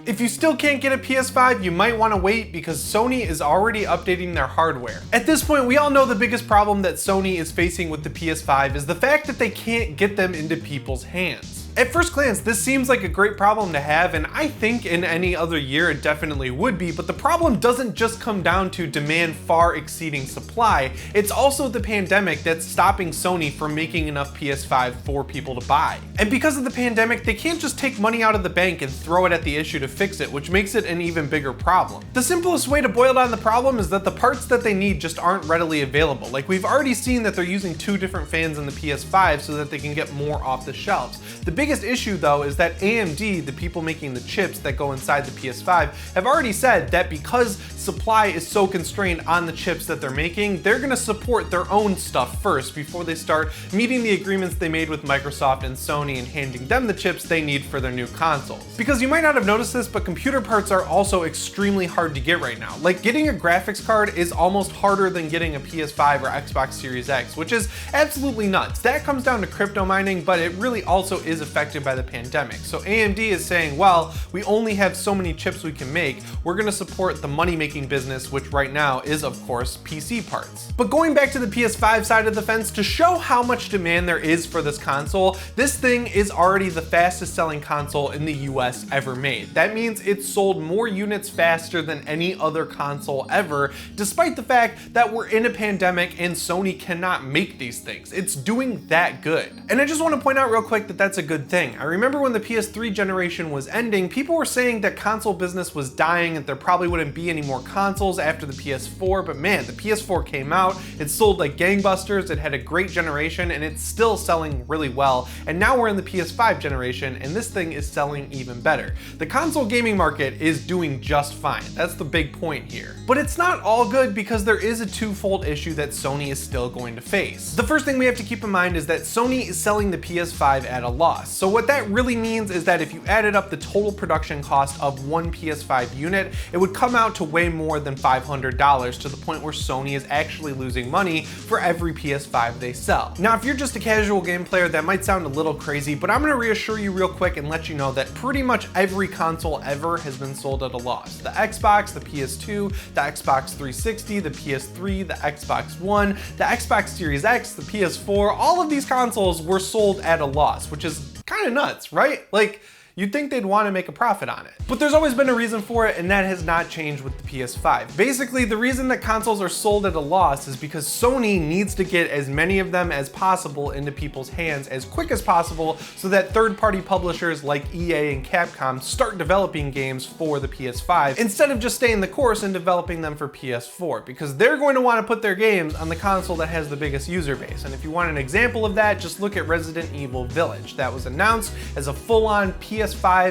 If you still can't get a PS5, you might want to wait because Sony is already updating their hardware. At this point, we all know the biggest problem that Sony is facing with the PS5 is the fact that they can't get them into people's hands. At first glance, this seems like a great problem to have, and I think in any other year it definitely would be, but the problem doesn't just come down to demand far exceeding supply, it's also the pandemic that's stopping Sony from making enough PS5 for people to buy. And because of the pandemic, they can't just take money out of the bank and throw it at the issue to fix it, which makes it an even bigger problem. The simplest way to boil down the problem is that the parts that they need just aren't readily available. Like, we've already seen that they're using 2 different fans in the PS5 so that they can get more off the shelves. The biggest issue though is that AMD, the people making the chips that go inside the PS5, have already said that because supply is so constrained on the chips that they're making, they're gonna support their own stuff first before they start meeting the agreements they made with Microsoft and Sony and handing them the chips they need for their new consoles. Because you might not have noticed this, but computer parts are also extremely hard to get right now. Like, getting a graphics card is almost harder than getting a PS5 or Xbox Series X, which is absolutely nuts. That comes down to crypto mining, but it really also is affected by the pandemic. So AMD is saying, well, we only have so many chips we can make. We're gonna support the money-making business, which right now is, of course, PC parts. But going back to the PS5 side of the fence, to show how much demand there is for this console, this thing is already the fastest selling console in the US ever made. That means it's sold more units faster than any other console ever, despite the fact that we're in a pandemic and Sony cannot make these things. It's doing that good. And I just want to point out real quick that that's a good thing. I remember when the PS3 generation was ending, people were saying that console business was dying and there probably wouldn't be any more consoles after the PS4, but man, the PS4 came out, it sold like gangbusters, it had a great generation, and it's still selling really well. And now we're in the PS5 generation, and this thing is selling even better. The console gaming market is doing just fine. That's the big point here. But it's not all good because there is a twofold issue that Sony is still going to face. The first thing we have to keep in mind is that Sony is selling the PS5 at a loss. So what that really means is that if you added up the total production cost of one PS5 unit, it would come out to way more than $500, to the point where Sony is actually losing money for every PS5 they sell. Now, if you're just a casual game player, that might sound a little crazy, but I'm gonna reassure you real quick and let you know that pretty much every console ever has been sold at a loss. The Xbox, the PS2, the Xbox 360, the PS3, the Xbox One, the Xbox Series X, the PS4, all of these consoles were sold at a loss, which is kind of nuts, right? Like, you'd think they'd want to make a profit on it. But there's always been a reason for it, and that has not changed with the PS5. Basically, the reason that consoles are sold at a loss is because Sony needs to get as many of them as possible into people's hands as quick as possible so that third-party publishers like EA and Capcom start developing games for the PS5 instead of just staying the course and developing them for PS4, because they're going to want to put their games on the console that has the biggest user base. And if you want an example of that, just look at Resident Evil Village. That was announced as a full-on PS5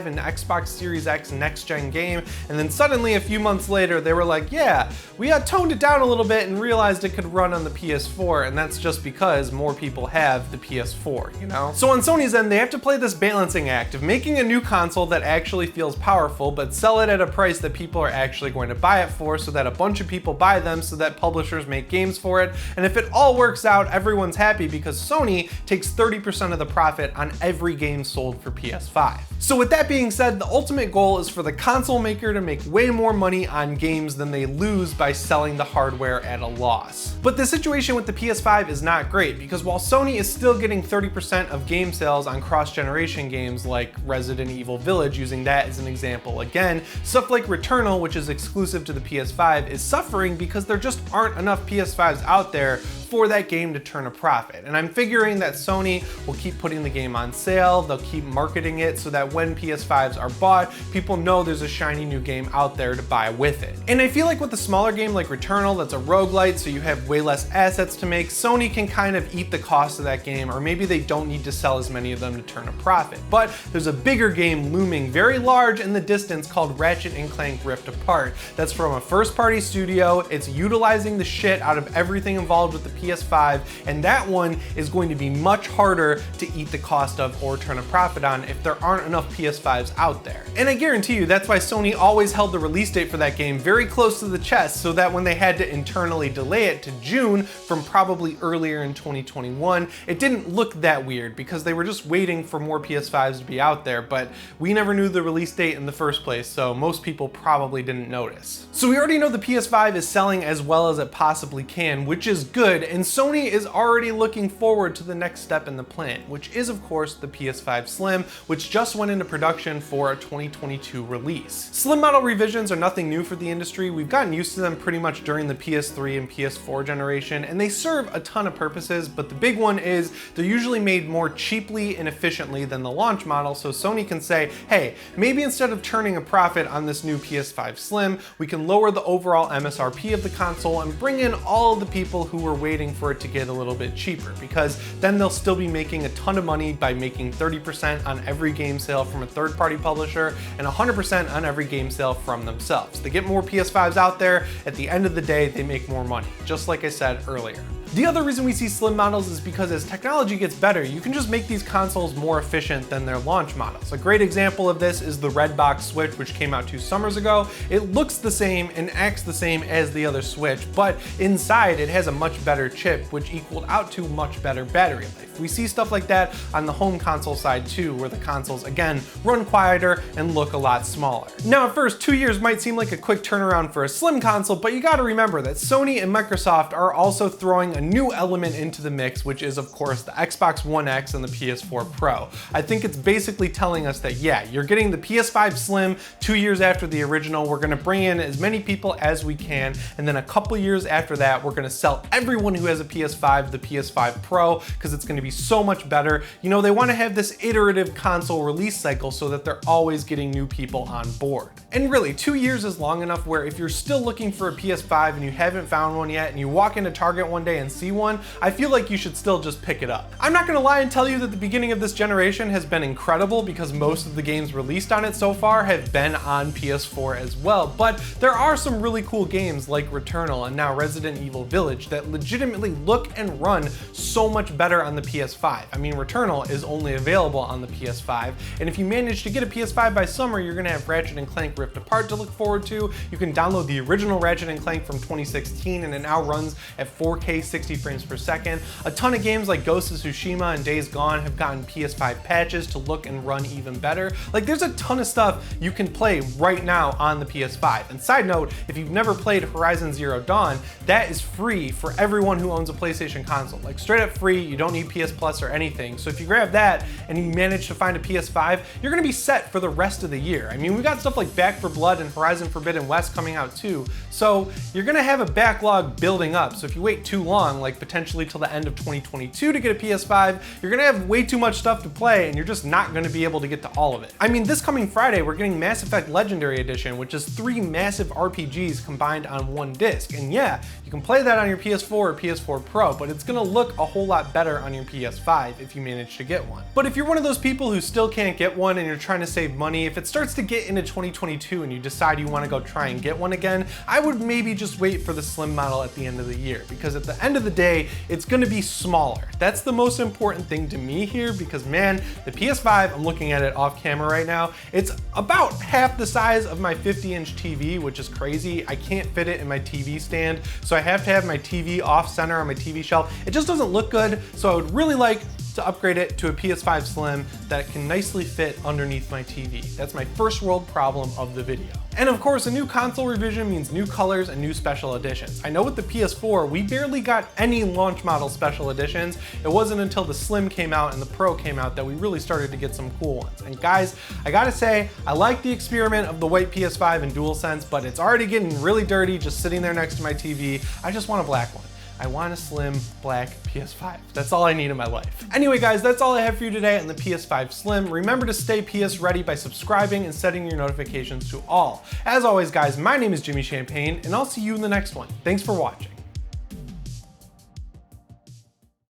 and Xbox Series X next-gen game, and then suddenly a few months later they were like, yeah, we toned it down a little bit and realized it could run on the PS4, and that's just because more people have the PS4, you know? So on Sony's end, they have to play this balancing act of making a new console that actually feels powerful, but sell it at a price that people are actually going to buy it for, so that a bunch of people buy them, so that publishers make games for it, and if it all works out, everyone's happy because Sony takes 30% of the profit on every game sold for PS5. So with that being said, the ultimate goal is for the console maker to make way more money on games than they lose by selling the hardware at a loss. But the situation with the PS5 is not great, because while Sony is still getting 30% of game sales on cross-generation games like Resident Evil Village, using that as an example again, stuff like Returnal, which is exclusive to the PS5, is suffering because there just aren't enough PS5s out there for that game to turn a profit. And I'm figuring that Sony will keep putting the game on sale, they'll keep marketing it so that when PS5s are bought, people know there's a shiny new game out there to buy with it. And I feel like with a smaller game like Returnal that's a roguelite, so you have way less assets to make, Sony can kind of eat the cost of that game, or maybe they don't need to sell as many of them to turn a profit. But there's a bigger game looming very large in the distance called Ratchet & Clank Rift Apart. That's from a first-party studio, it's utilizing the shit out of everything involved with the PS5, and that one is going to be much harder to eat the cost of or turn a profit on if there aren't enough PS5s out there. And I guarantee you that's why Sony always held the release date for that game very close to the chest, so that when they had to internally delay it to June from probably earlier in 2021, it didn't look that weird because they were just waiting for more PS5s to be out there, but we never knew the release date in the first place, so most people probably didn't notice. So we already know the PS5 is selling as well as it possibly can, which is good, and Sony is already looking forward to the next step in the plan, which is of course the PS5 Slim, which just went into production for a 2022 release. Slim model revisions are nothing new for the industry. We've gotten used to them pretty much during the PS3 and PS4 generation, and they serve a ton of purposes, but the big one is they're usually made more cheaply and efficiently than the launch model, so Sony can say, hey, maybe instead of turning a profit on this new PS5 Slim, we can lower the overall MSRP of the console and bring in all of the people who were waiting for it to get a little bit cheaper, because then they'll still be making a ton of money by making 30% on every game sale from a third-party publisher and 100% on every game sale from themselves. They get more PS5s out there, at the end of the day, they make more money, just like I said earlier. The other reason we see slim models is because as technology gets better, you can just make these consoles more efficient than their launch models. A great example of this is the red box Switch, which came out 2 summers ago. It looks the same and acts the same as the other Switch, but inside it has a much better chip, which equaled out to much better battery life. We see stuff like that on the home console side too, where the consoles again run quieter and look a lot smaller. Now at first, 2 years might seem like a quick turnaround for a slim console, but you gotta remember that Sony and Microsoft are also throwing a new element into the mix, which is of course the Xbox One X and the PS4 Pro. I think it's basically telling us that yeah, you're getting the PS5 Slim 2 years after the original. We're gonna bring in as many people as we can, and then a couple years after that, we're gonna sell everyone who has a PS5 the PS5 Pro, because it's gonna be so much better. You know, they wanna have this iterative console release cycle so that they're always getting new people on board. And really, 2 years is long enough where if you're still looking for a PS5 and you haven't found one yet, and you walk into Target one day and see one, I feel like you should still just pick it up. I'm not gonna lie and tell you that the beginning of this generation has been incredible, because most of the games released on it so far have been on PS4 as well, but there are some really cool games like Returnal and now Resident Evil Village that legitimately look and run so much better on the PS5. I mean, Returnal is only available on the PS5, and if you manage to get a PS5 by summer, you're gonna have Ratchet & Clank Rift Apart to look forward to. You can download the original Ratchet & Clank from 2016, and it now runs at 4K 60 frames per second. A ton of games like Ghost of Tsushima and Days Gone have gotten PS5 patches to look and run even better. Like, there's a ton of stuff you can play right now on the PS5. And side note, if you've never played Horizon Zero Dawn, that is free for everyone who owns a PlayStation console. Like, straight up free, you don't need PS Plus or anything. So if you grab that and you manage to find a PS5, you're gonna be set for the rest of the year. I mean, we got stuff like Back 4 Blood and Horizon Forbidden West coming out too. So you're gonna have a backlog building up. So if you wait too long, like potentially till the end of 2022 to get a PS5, you're gonna have way too much stuff to play and you're just not gonna be able to get to all of it. I mean, this coming Friday, we're getting Mass Effect Legendary Edition, which is 3 massive RPGs combined on one disc. And yeah, you can play that on your PS4 or PS4 Pro, but it's gonna look a whole lot better on your PS5 if you manage to get one. But if you're one of those people who still can't get one and you're trying to save money, if it starts to get into 2022 and you decide you wanna go try and get one again, I would maybe just wait for the slim model at the end of the year, because at the end of the day, it's gonna be smaller. That's the most important thing to me here, because man, the PS5, I'm looking at it off camera right now, it's about half the size of my 50-inch TV, which is crazy. I can't fit it in my TV stand, so I have to have my TV off center on my TV shelf. It just doesn't look good, so I would really like to upgrade it to a PS5 Slim that can nicely fit underneath my TV. That's my first world problem of the video. And of course, a new console revision means new colors and new special editions. I know with the PS4, we barely got any launch model special editions. It wasn't until the Slim came out and the Pro came out that we really started to get some cool ones. And guys, I gotta say, I like the experiment of the white PS5 and DualSense, but it's already getting really dirty just sitting there next to my TV. I just want a black one. I want a slim black PS5. That's all I need in my life. Anyway guys, that's all I have for you today on the PS5 Slim. Remember to stay PS ready by subscribing and setting your notifications to all. As always guys, my name is Jimmy Champagne and I'll see you in the next one. Thanks for watching.